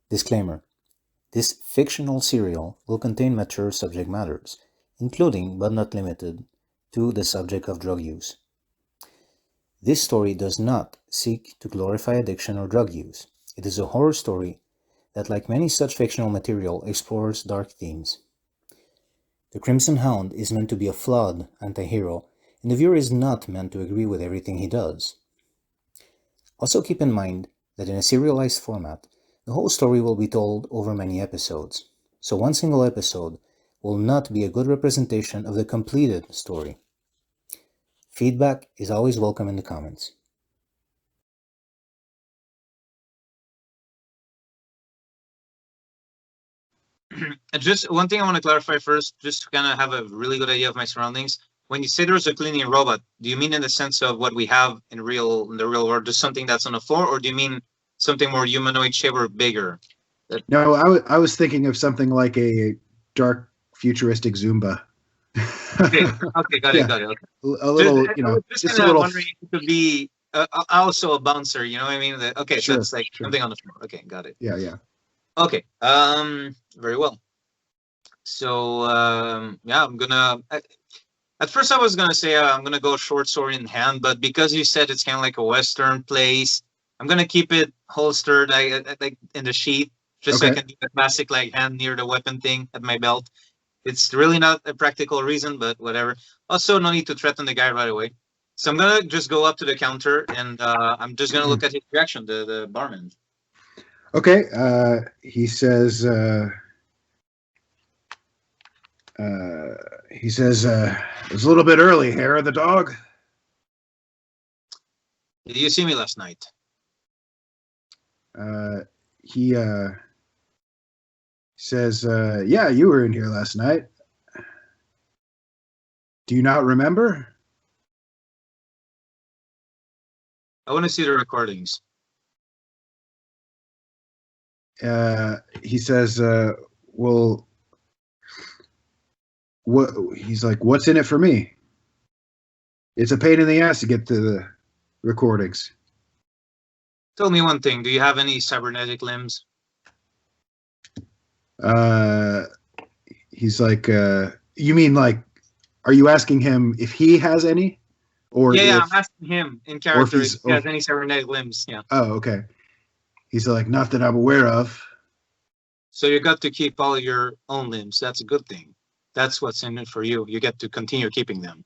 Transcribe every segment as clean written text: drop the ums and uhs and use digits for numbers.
Disclaimer: this fictional serial will contain mature subject matters, including but not limited to the subject of drug use. This story does not seek to glorify addiction or drug use. It is a horror story that, like many such fictional material, explores dark themes. The Crimson Hound is meant to be a flawed anti-hero, and the viewer is not meant to agree with everything he does. Also keep in mind that in a serialized format, the whole story will be told over many episodes, so one single episode will not be a good representation of the completed story. Feedback is always welcome in the comments. Just one thing I want to clarify first, just to kind of have a really good idea of my surroundings. When you say there's a cleaning robot, do you mean in the sense of what we have in the real world, just something that's on the floor, or do you mean something more humanoid shape or bigger? No, I was thinking of something like a dark futuristic Zumba. Okay, got it. Okay. A little, just a little. Wondering if it could be also a bouncer. You know what I mean? Okay, sure, so it's like something on the floor. Okay, got it. Yeah. Okay. Very well. So yeah, I'm gonna. At first, I was gonna say I'm gonna go short sword in hand, but because you said it's kind of like a Western place, I'm gonna keep it holstered, like in the sheath, just so I can do the classic like hand near the weapon thing at my belt. It's really not a practical reason, but whatever. Also, no need to threaten the guy right away. So I'm gonna just go up to the counter and I'm just gonna look at his reaction, the barman. Okay. He says. It was a little bit early, hair of the dog. Did you see me last night? He says, yeah, you were in here last night. Do you not remember? I want to see the recordings. He says, well, what? He's like, what's in it for me? It's a pain in the ass to get to the recordings. Tell me one thing. Do you have any cybernetic limbs? He's like, you mean like, are you asking him if he has any? Or yeah, I'm asking him in character if he has any cybernetic limbs. Yeah. Oh, okay. He's like, not that I'm aware of. So you got to keep all your own limbs. That's a good thing. That's what's in it for you. You get to continue keeping them.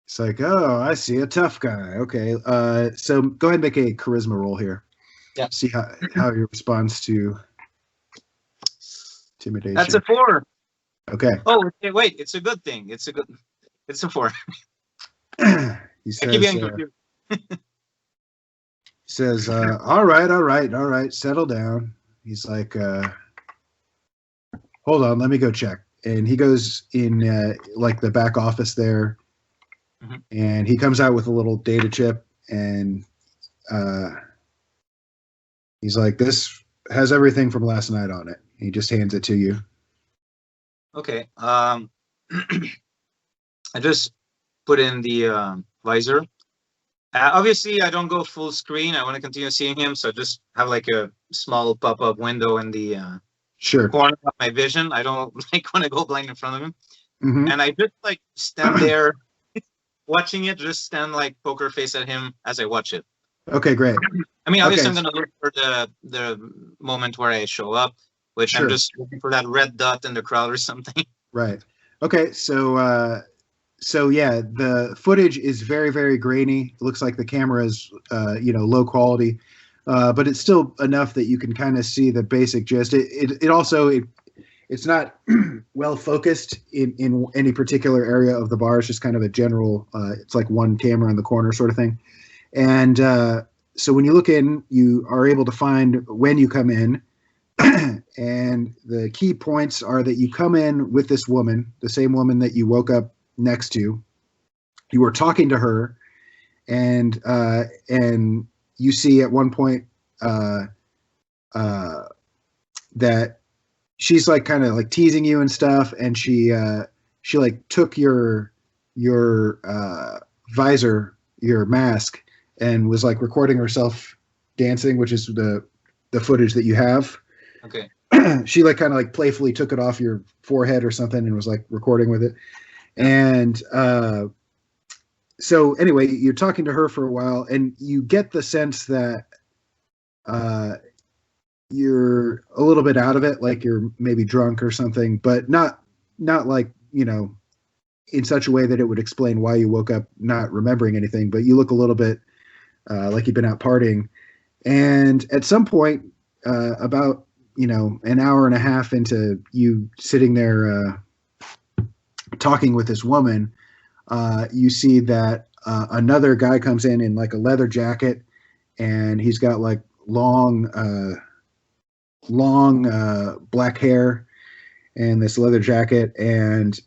It's like, oh, I see, a tough guy. Okay. So go ahead and make a charisma roll here. Yeah. See how he responds to intimidation. That's a 4. Okay. Oh, okay, wait. It's a good thing. It's a 4. He says, says, all right, settle down. He's like, hold on, let me go check. And he goes in like the back office there, and he comes out with a little data chip, and he's like, this has everything from last night on it. He just hands it to you. Okay. I just put in the visor. Obviously, I don't go full screen. I want to continue seeing him, so I just have like a small pop-up window in the corner of my vision. I don't like when I go blind in front of him. And I just like stand there watching it, just stand like poker face at him as I watch it. Okay, great. I mean, obviously, I'm going to look for the moment where I show up, which I'm just looking for that red dot in the crowd or something. Right. Okay, so yeah, the footage is very, very grainy. It looks like the camera is, low quality, but it's still enough that you can kind of see the basic gist. It's not well focused in any particular area of the bar. It's just kind of a general. It's like one camera in the corner sort of thing, and so when you look in, you are able to find when you come in. And the key points are that you come in with this woman, the same woman that you woke up next to. You were talking to her, and you see at one point that she's like kind of like teasing you and stuff, and she like took your visor, your mask, and was like recording herself dancing, which is the the footage that you have. Okay. She like kind of like playfully took it off your forehead or something and was like recording with it. Yeah. And so anyway, you're talking to her for a while, and you get the sense that you're a little bit out of it, like you're maybe drunk or something, but not like, you know, in such a way that it would explain why you woke up not remembering anything. But you look a little bit like you've been out partying. And at some point, about, you know, an hour and a half into you sitting there talking with this woman, you see that another guy comes in like a leather jacket, and he's got like long black hair and this leather jacket, and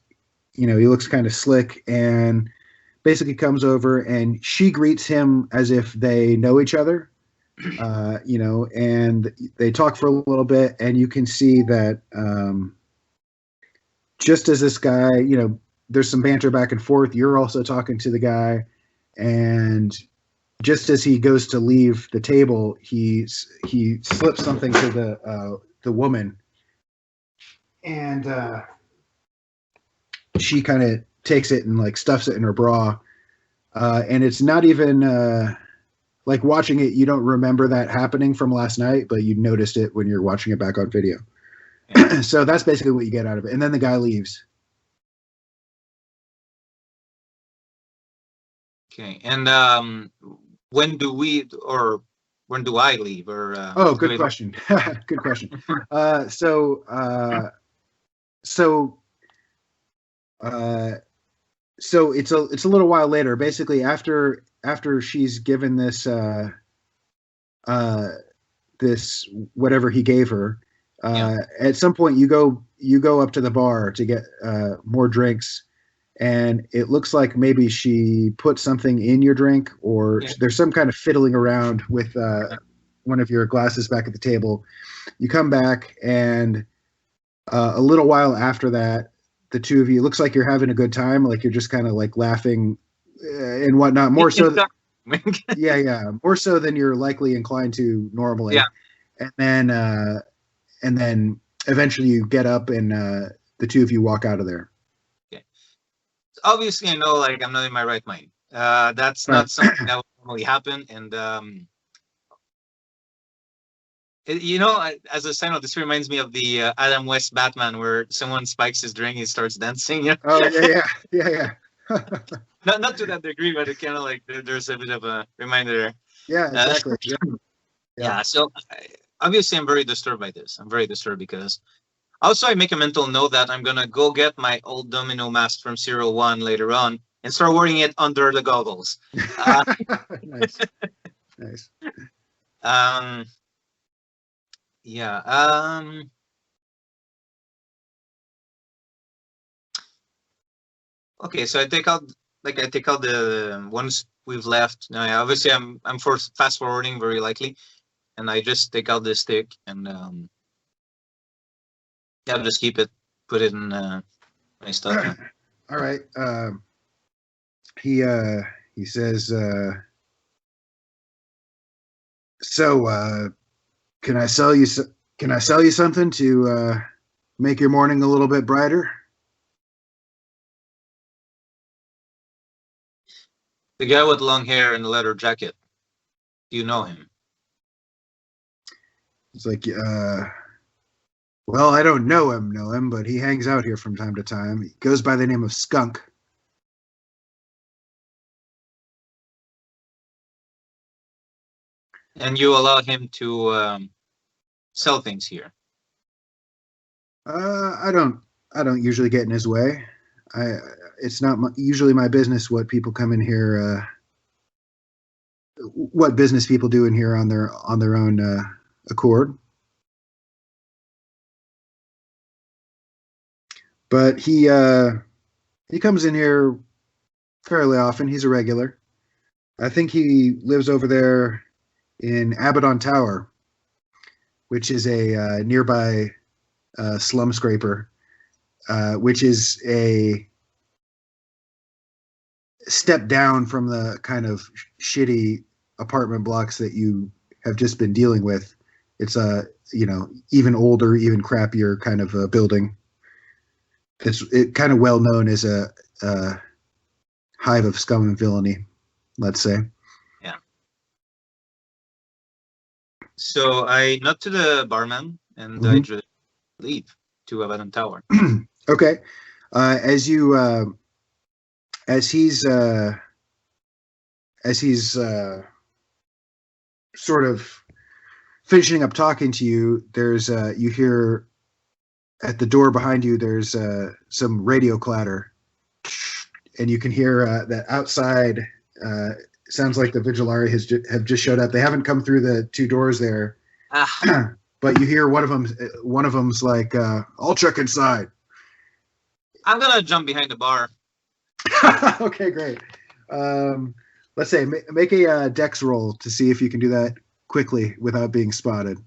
you know, he looks kind of slick, and basically comes over, and she greets him as if they know each other. You know, and they talk for a little bit, and you can see that just as this guy, you know, there's some banter back and forth, you're also talking to the guy, and just as he goes to leave the table, he slips something to the woman, and she kind of takes it and like stuffs it in her bra, and it's not even like watching it, you don't remember that happening from last night, but you noticed it when you're watching it back on video. Yeah. So that's basically what you get out of it, and then the guy leaves. Okay. And when do I leave? Or Oh, good question. Good question. So it's a little while later. Basically, after she's given this this whatever he gave her, at some point you go up to the bar to get more drinks, and it looks like maybe she put something in your drink, or there's some kind of fiddling around with one of your glasses back at the table. You come back, and a little while after that, the two of you, it looks like you're having a good time, like you're just kind of like laughing and whatnot, more so more so than you're likely inclined to normally. And then eventually you get up, and the two of you walk out of there. Okay. Obviously, I know, like, I'm not in my right mind. That's not something that would normally happen. And you know, as a sign of this, reminds me of the Adam West Batman, where someone spikes his drink and starts dancing. You know? Oh yeah. Not to that degree, but it kind of like there's a bit of a reminder there. Yeah, exactly. Yeah. So obviously, I'm very disturbed by this. I'm very disturbed because also I make a mental note that I'm gonna go get my old domino mask from Serial One later on and start wearing it under the goggles. Nice. Yeah. Okay, so I take out the ones we've left. Now, obviously, I'm for fast forwarding very likely, and I just take out this stick and yeah, I'll just keep it, put it in my stuff. All right. He says, so can I sell you something to make your morning a little bit brighter? The guy with long hair and the leather jacket. Do you know him? It's like, well, I don't know him, but he hangs out here from time to time. He goes by the name of Skunk. And you allow him to sell things here? I don't usually get in his way. It's not usually my business what people come in here, what business people do in here on their own accord. But he comes in here fairly often. He's a regular. I think he lives over there in Abaddon Tower, which is a nearby slum scraper, which is a step down from the kind of shitty apartment blocks that you have just been dealing with. It's a even older, even crappier kind of a building. It's kind of well known as a hive of scum and villainy, let's say. Yeah. So I nod to the barman and I just leave to Abandoned Tower. Okay. As he's sort of finishing up talking to you, there's you hear at the door behind you, there's some radio clatter, and you can hear that outside. Sounds like the Vigilari have just showed up. They haven't come through the two doors there, but you hear one of them's like, "I'll check inside." I'm gonna jump behind the bar. Okay, great. Let's say make a dex roll to see if you can do that quickly without being spotted.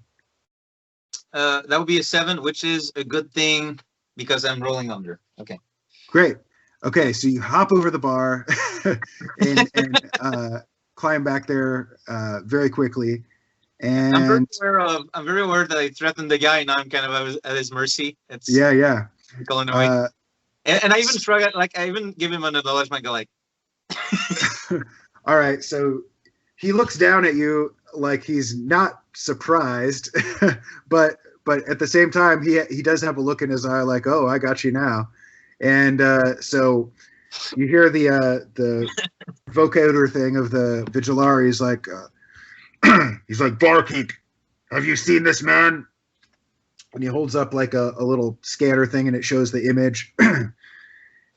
That would be a 7, which is a good thing because I'm rolling under. Okay. Great. Okay, so you hop over the bar and climb back there very quickly. And I'm very aware that I threatened the guy. Now I'm kind of at his mercy. It's yeah. Going away. And I even shrug at, like, I even give him an acknowledgement. Go like. All right, so he looks down at you like he's not surprised, but at the same time he does have a look in his eye like, oh, I got you now. And so you hear the vocoder thing of the Vigilari. He's like, barkeep, have you seen this man? And he holds up like a little scanner thing, and it shows the image.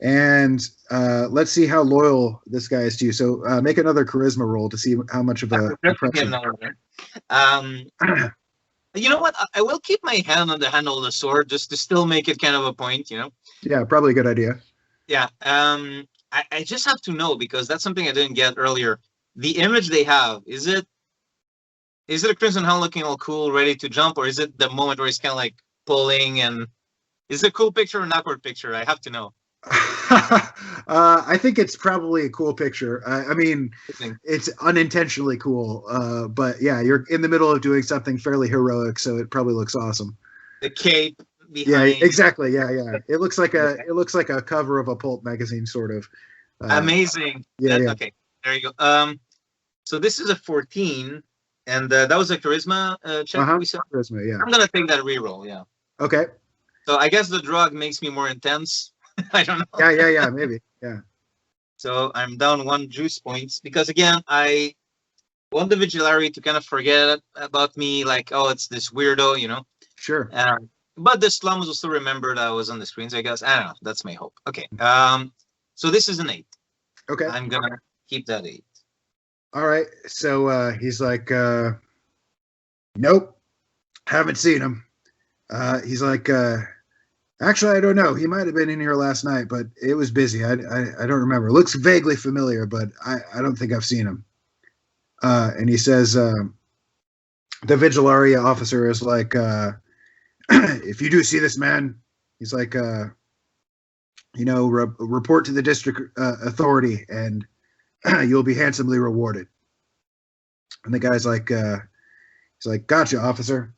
And let's see how loyal this guy is to you. So make another charisma roll to see how much of a impression. You know what? I will keep my hand on the handle of the sword just to still make it kind of a point, you know? Yeah, probably a good idea. Yeah. I just have to know, because that's something I didn't get earlier. The image they have, is it a Crimson Hound looking all cool, ready to jump, or is it the moment where he's kind of like pulling, and is it a cool picture or an awkward picture? I have to know. I think it's probably a cool picture. I mean, it's unintentionally cool, but yeah, you're in the middle of doing something fairly heroic, so it probably looks awesome. The cape behind. Yeah, exactly. Yeah. It looks like a cover of a Pulp magazine, sort of. Amazing. Yeah. Okay, there you go. So this is a 14, and that was a charisma check. We saw. Charisma, yeah. I'm gonna take that reroll. Yeah. Okay. So I guess the drug makes me more intense. I don't know. Yeah, maybe. Yeah. So I'm down 1 juice points because, again, I want the Vigilari to kind of forget about me, like, oh, it's this weirdo, you know? Sure. But the slums will still remember that I was on the screens, I guess. I don't know. That's my hope. Okay. So this is an 8. Okay. I'm going to keep that 8. All right. So he's like, nope, haven't seen him. He's like, actually, I don't know. He might have been in here last night, but it was busy. I don't remember. Looks vaguely familiar, but I don't think I've seen him. And he says, the Vigilari officer is like, if you do see this man, he's like, report to the district authority, and you'll be handsomely rewarded. And the guy's like, he's like, gotcha, officer.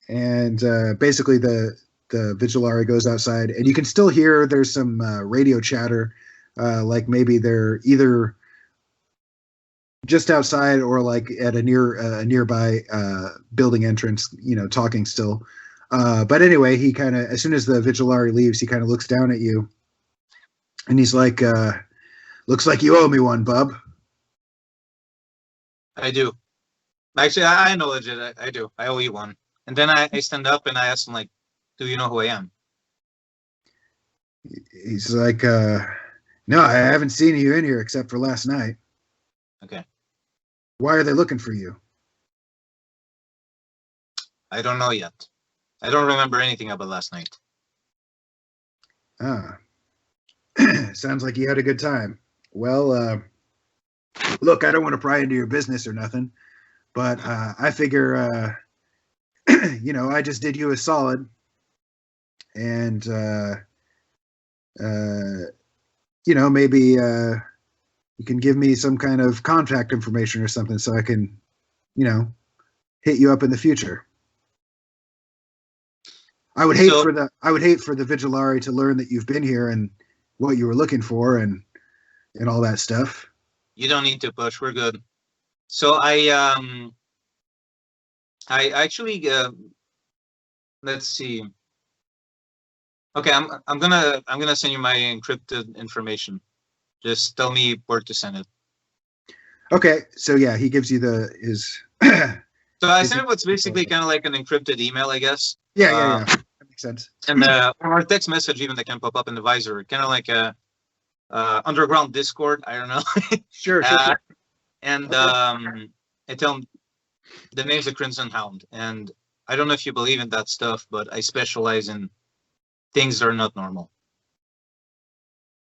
And basically the Vigilari goes outside, and you can still hear there's some radio chatter, like maybe they're either just outside or like at a nearby building entrance, talking still. But anyway, he kind of, as soon as the Vigilari leaves, he kind of looks down at you, and he's like, looks like you owe me one, bub. I do. Actually, I acknowledge it. I do. I owe you one. And then I stand up and I ask him, like, do you know who I am? He's like, no, I haven't seen you in here except for last night. Okay. Why are they looking for you? I don't know yet. I don't remember anything about last night. Sounds like you had a good time. Well, look, I don't want to pry into your business or nothing, but I figure, I just did you a solid. And, maybe you can give me some kind of contact information or something so I can, hit you up in the future. I would hate So for the Vigilari to learn that you've been here and what you were looking for and all that stuff. you don't need to push. We're good. So I actually let's see. Okay, I'm gonna send you my encrypted information. Just tell me where to send it. Okay, so yeah, he gives you his. So I sent it what's basically kind of like an encrypted email, I guess. Yeah. That makes sense. And or text message even that can pop up in the visor, kind of like a underground Discord. I don't know. Sure. And Okay. I tell him the name's the Crimson Hound, and I don't know if you believe in that stuff, but I specialize in things that are not normal.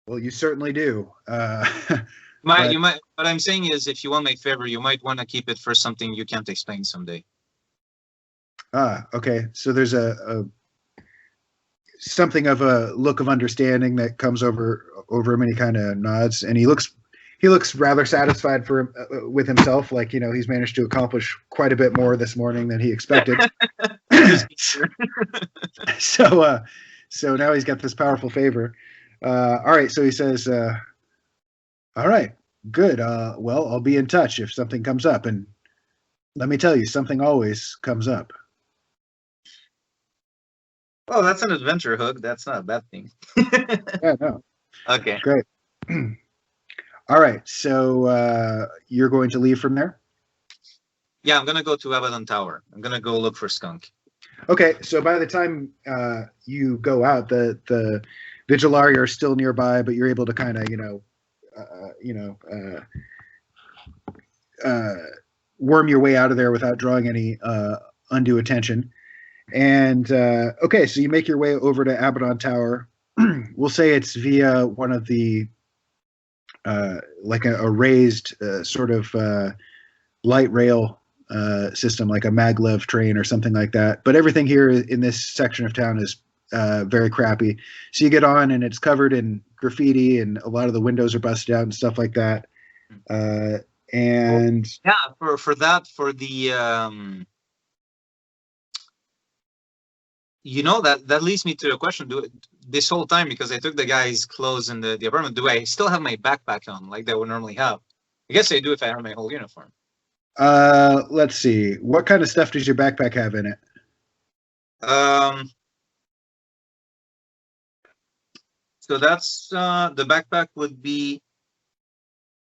Well, you certainly do. You might. What I'm saying is, if you want my favor, you might want to keep it for something you can't explain someday. Okay. So there's a something of a look of understanding that comes over him, and he kind of nods, and he looks rather satisfied with himself, like he's managed to accomplish quite a bit more this morning than he expected. So now he's got this powerful favor. All right, so he says, all right, good. Well, I'll be in touch if something comes up, and let me tell you, something always comes up. Oh, that's an adventure hook. That's not a bad thing. Yeah, no. Okay. Great. All right, so you're going to leave from there? Yeah, I'm gonna go to Abaddon Tower. I'm gonna go look for Skunk. Okay, so by the time you go out, the Vigilari are still nearby, but you're able to kind of worm your way out of there without drawing any undue attention. And okay, so you make your way over to Abaddon Tower. We'll say it's via one of the like a raised sort of light rail system, like a maglev train or something like that. But everything here in this section of town is very crappy. So you get on, and it's covered in graffiti, and a lot of the windows are busted out and stuff like that. And yeah, for the that leads me to a question. This whole time, because I took the guy's clothes in the apartment, do I still have my backpack on like I would normally have? I guess I do if I have my whole uniform. Let's see. What kind of stuff does your backpack have in it? So that's the backpack would be.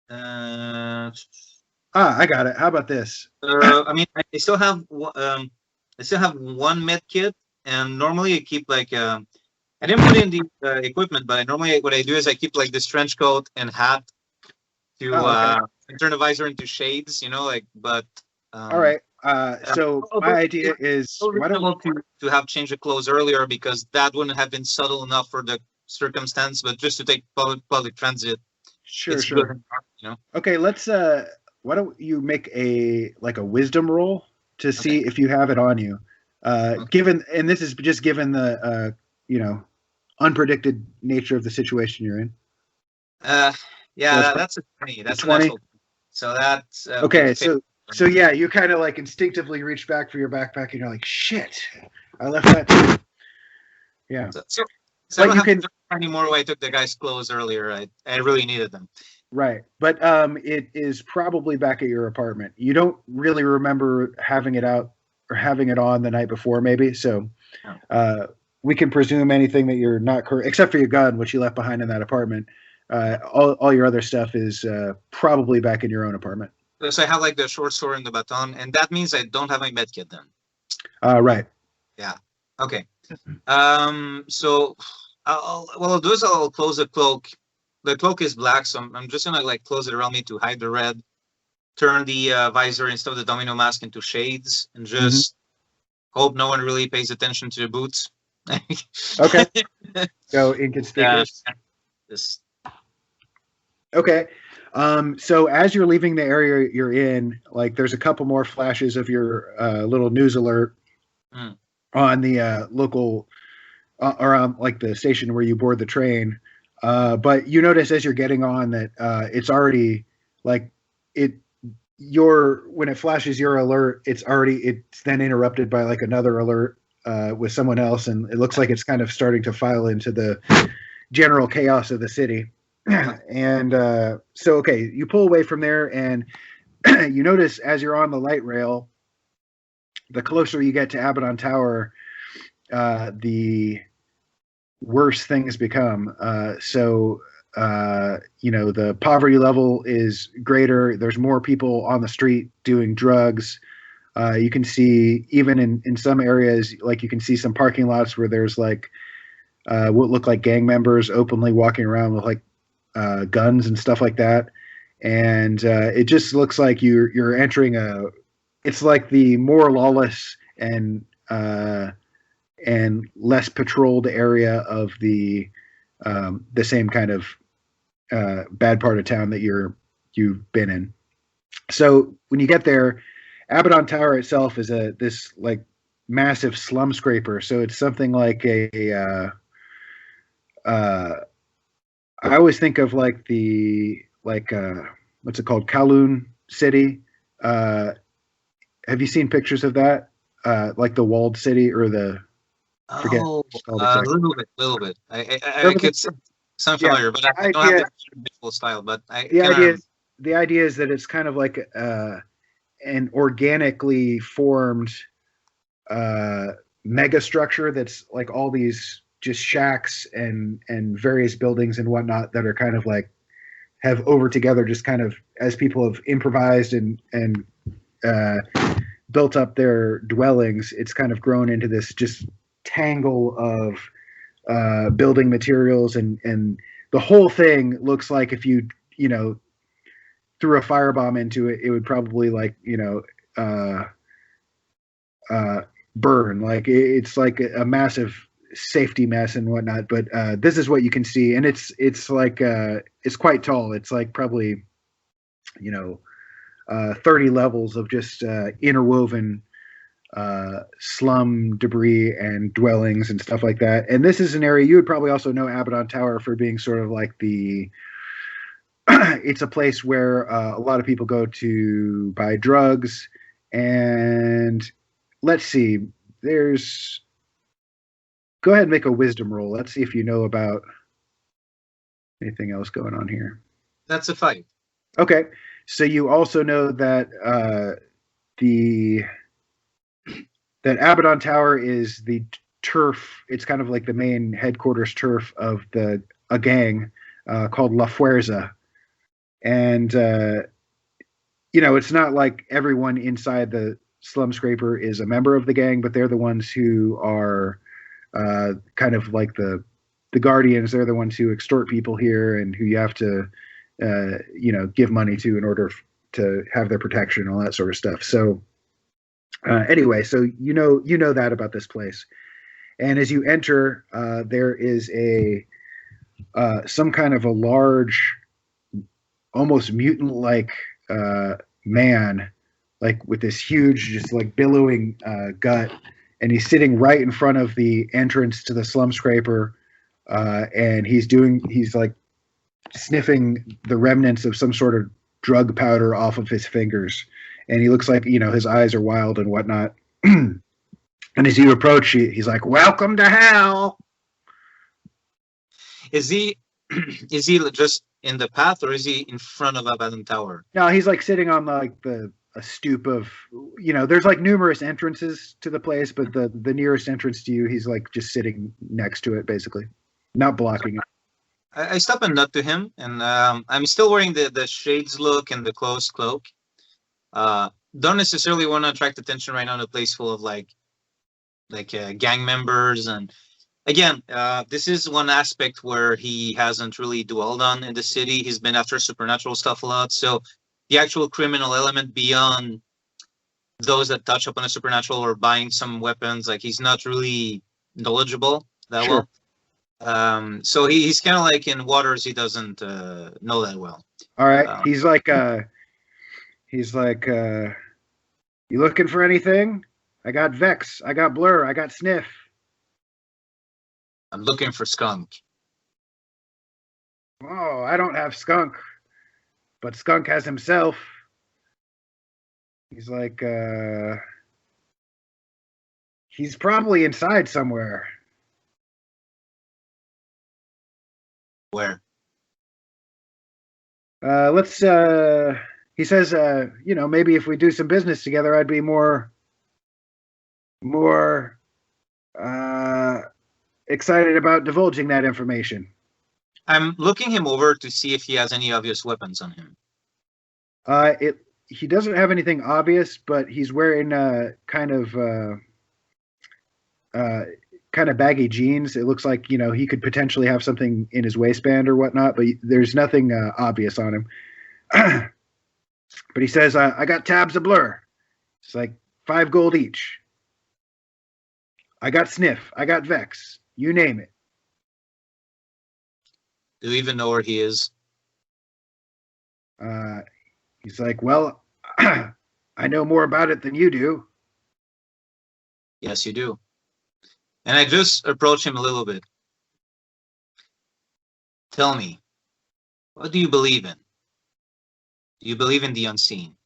I got it. How about this? I mean, I still have one med kit, and normally I keep like I didn't put in the equipment, but what I do is I keep like this trench coat and hat to turn the visor into shades, But all right. So my idea is to have changed the clothes earlier, because that wouldn't have been subtle enough for the circumstance. But just to take public transit, sure. Good, Okay, let's. Why don't you make a wisdom roll to see if you have it on you? Given, and this is just given the unpredicted nature of the situation you're in. Yeah, that's a 20. That's 20. So that's okay. So yeah, you kind of like instinctively reach back for your backpack, and you're like, "Shit, I left that." Too. Yeah. So I don't have to anymore. Where I took the guy's clothes earlier. I really needed them. Right, but it is probably back at your apartment. You don't really remember having it out or having it on the night before, maybe. So we can presume anything that you're not correct, except for your gun, which you left behind in that apartment. All your other stuff is probably back in your own apartment. So I have like the short sword and the baton, and that means I don't have my medkit then. Right. Yeah. Okay. So what I'll do is I'll close the cloak. The cloak is black, so I'm just gonna like close it around me to hide the red. Turn the visor instead of the domino mask into shades, and just hope no one really pays attention to the boots. Okay. So inconspicuous. Okay. So as you're leaving the area you're in, like there's a couple more flashes of your little news alert on the local around like the station where you board the train. But you notice as you're getting on that it's already like when it flashes your alert, it's then interrupted by like another alert with someone else, and it looks like it's kind of starting to file into the general chaos of the city. And so, okay, you pull away from there, and you notice as you're on the light rail, the closer you get to Abaddon Tower, the worse things become. The poverty level is greater. There's more people on the street doing drugs. You can see, even in some areas, like you can see some parking lots where there's like what look like gang members openly walking around with like guns and stuff like that. And it just looks like you're entering it's like the more lawless and less patrolled area of the same kind of bad part of town that you've been in. So when you get there, Abaddon Tower itself is this like massive slum scraper. So it's something like I always think of like what's it called, Kowloon City. Have you seen pictures of that? Like the walled city or the forget. Oh, exactly. little bit. I could sound familiar, but I don't have the visual style. But the idea is that it's kind of like an organically formed mega structure that's like all these just shacks and various buildings and whatnot that are kind of like have over together, just kind of as people have improvised and built up their dwellings. It's kind of grown into this just tangle of building materials, and the whole thing looks like if you threw a firebomb into it, it would probably like burn. Like it's like a massive safety mess and whatnot. But this is what you can see, and it's like it's quite tall. It's like probably 30 levels of just interwoven slum debris and dwellings and stuff like that. And this is an area you would probably also know Abaddon Tower for being sort of like it's a place where a lot of people go to buy drugs. And let's see, go ahead and make a wisdom roll. Let's see if you know about anything else going on here. That's a 5. Okay. So you also know that that Abaddon Tower is the turf. It's kind of like the main headquarters turf of a gang called La Fuerza. And it's not like everyone inside the slum scraper is a member of the gang, but they're the ones who are kind of like the guardians. They're the ones who extort people here and who you have to give money to in order to have their protection and all that sort of stuff. So anyway, so you know that about this place. And as you enter, there is some kind of a large, almost mutant-like man, like with this huge, just like billowing gut, and he's sitting right in front of the entrance to the slum scraper, and he's like sniffing the remnants of some sort of drug powder off of his fingers, and he looks like his eyes are wild and whatnot. And as you approach, he's like, "Welcome to hell." Is he just in the path, or is he in front of Abaddon Tower? No, he's like sitting on like a stoop of, there's like numerous entrances to the place, but the nearest entrance to you, he's like just sitting next to it, basically, not blocking it. I stop and nod to him, and I'm still wearing the shades look and the closed cloak. Don't necessarily want to attract attention right now in a place full of like gang members. And again, this is one aspect where he hasn't really dwelled on in the city. He's been after supernatural stuff a lot. So the actual criminal element beyond those that touch upon the supernatural or buying some weapons, like he's not really knowledgeable that Sure. well. So he's kind of like in waters he doesn't know that well. All right. He's like, you looking for anything? I got Vex. I got Blur. I got Sniff. I'm looking for Skunk. Oh, I don't have Skunk, but Skunk has himself. He's like, He's probably inside somewhere. Where? Let's. He says, maybe if we do some business together, I'd be more excited about divulging that information. I'm looking him over to see if he has any obvious weapons on him. He doesn't have anything obvious, but he's wearing kind of baggy jeans. It looks like he could potentially have something in his waistband or whatnot, but there's nothing obvious on him. But he says, I got tabs of blur. It's like 5 gold each. I got sniff. I got vex. You name it. Do you even know where he is? He's like, well, I know more about it than you do. Yes, you do. And I just approach him a little bit. Tell me, what do you believe in? Do you believe in the unseen?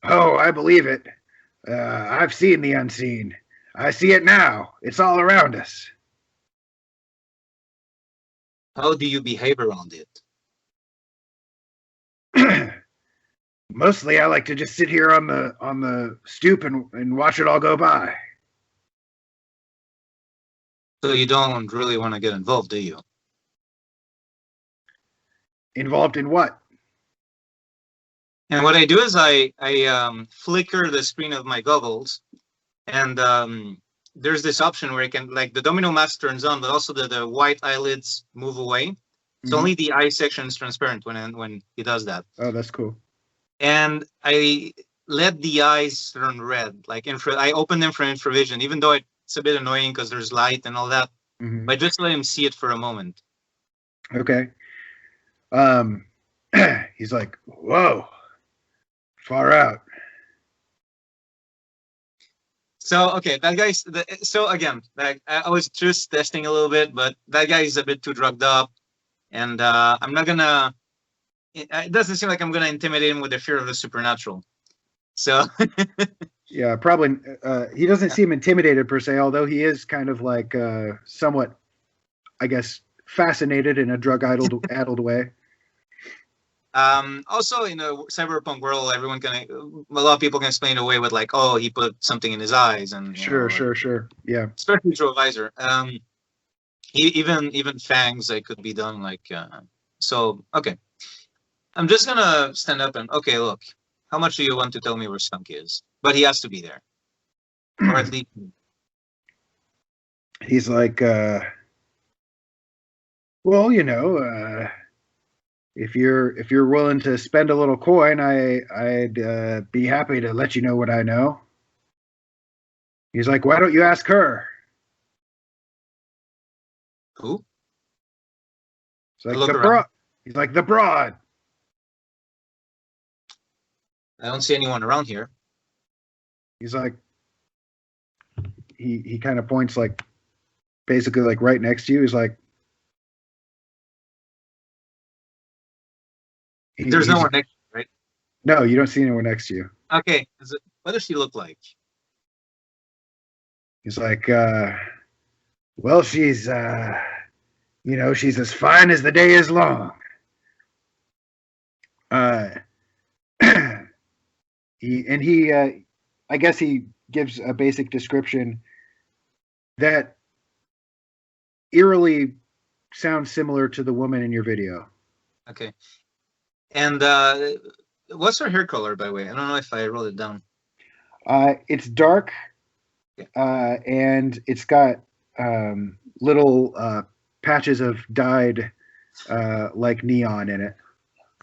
Oh, I believe it. I've seen the unseen. I see it now. It's all around us. How do you behave around it? Mostly I like to just sit here on the stoop and watch it all go by. So you don't really want to get involved, do you? Involved in what? And what I do is I flicker the screen of my goggles, and there's this option where I can, like, the domino mask turns on, but also the white eyelids move away. So only the eye section is transparent when he does that. Oh, that's cool. And I let the eyes turn red, like I open them for infravision, even though it's a bit annoying because there's light and all that. Mm-hmm. But just let him see it for a moment. Okay. He's like, whoa, far out. So, okay, that guy's, so again, like, I was just testing a little bit, but that guy is a bit too drugged up. And I'm not gonna, it doesn't seem like I'm gonna intimidate him with the fear of the supernatural. So. Yeah, probably. He doesn't seem intimidated per se, although he is kind of like somewhat, I guess, fascinated in a drug-addled way. Also, in a cyberpunk world, a lot of people can explain it away with like, oh, he put something in his eyes, and sure, yeah. Especially through a visor. Even fangs, they could be done like. So okay, I'm just gonna stand up and okay, look, how much do you want to tell me where Skunk is? But he has to be there, or at least. He's like, well, if you're willing to spend a little coin, I'd be happy to let you know what I know. He's like, why don't you ask her? Who? It's like the broad. He's like, the broad. I don't see anyone around here. He's like, he kind of points like, basically like right next to you. He's like, there's no one next to you, right? No, you don't see anyone next to you. Okay. What does she look like? He's like, well, she's, she's as fine as the day is long. He, I guess he gives a basic description that eerily sounds similar to the woman in your video. Okay. And what's her hair color, by the way? I don't know if I wrote it down. It's dark, and it's got little patches of dyed like neon in it.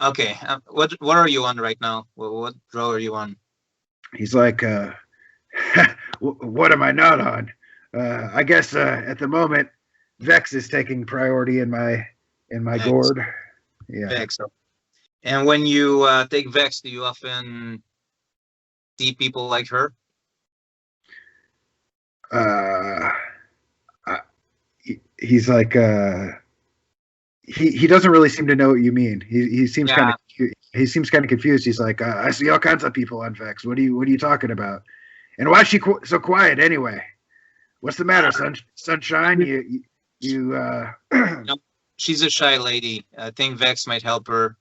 Okay. What are you on right now? What row are you on? He's like, what am I not on? I guess at the moment, Vex is taking priority in my Vex. Gourd. Yeah. Vex. And when you take Vex, do you often see people like her? He's like, he doesn't really seem to know what you mean. He seems kind of confused. He's like, I see all kinds of people on Vex. What are you talking about? And why is she so quiet anyway? What's the matter, sunshine? No, she's a shy lady. I think Vex might help her.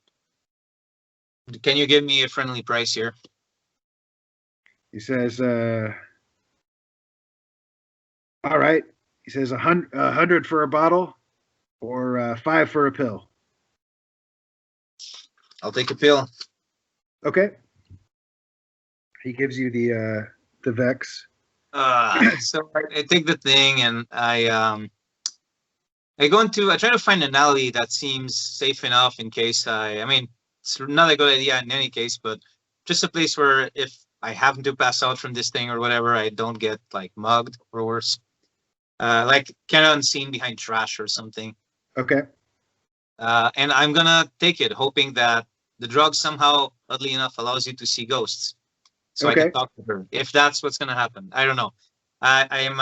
Can you give me a friendly price here? He says, all right. He says 100 for a bottle or 5 for a pill. I'll take a pill. Okay. He gives you the Vex. So I take the thing and I try to find an alley that seems safe enough in case I mean, it's not a good idea in any case, but just a place where if I happen to pass out from this thing or whatever, I don't get like mugged or worse. Like kind of unseen behind trash or something. Okay. And I'm gonna take it, hoping that the drug somehow, oddly enough, allows you to see ghosts, so I Okay. can talk to her. If that's what's gonna happen, I don't know. I am